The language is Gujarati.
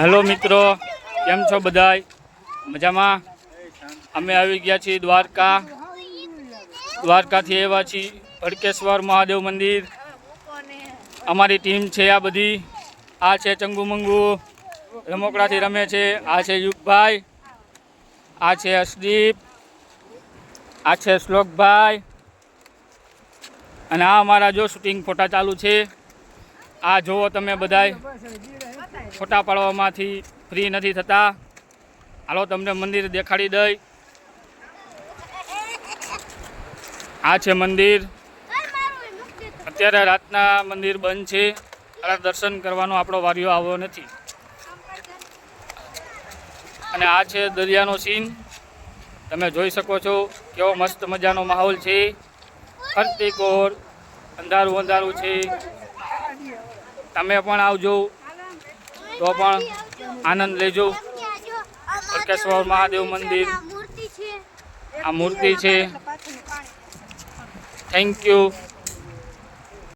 હેલો મિત્રો, કેમ છો બધાય? મજામાં? અમે આવી ગયા છીએ દ્વારકાથી આવ્યા છીએ ભડકેશ્વર મહાદેવ મંદિર. અમારી ટીમ છે આ બધી. આ છે ચંગુ મંગુ, રમકડાથી રમે છે. આ છે યુગભાઈ, આ છે અશદીપ, આ છે શ્લોકભાઈ, અને આ અમારા જો શૂટિંગ ફોટા ચાલુ છે. આ જુઓ તમે બધાય, ફોટા પાડવામાંથી ફ્રી નથી થતા. હાલો તમને મંદિર દેખાડી દઈ. આ છે મંદિર. અત્યારે રાતના મંદિર બંધ છે. દર્શન કરવાનો આપણો વારીઓ આવ્યો નથી. અને આ છે દરિયાનો સીન. તમે જોઈ શકો છો કેવો મસ્ત મજાનો માહોલ છે. ફરતી કોર અંધારું અંધારું છે. તમે પણ આવજો તો પણ આનંદ લેજો. ભડકેશ્વર મહાદેવ મંદિર, આ મૂર્તિ છે. Thank you.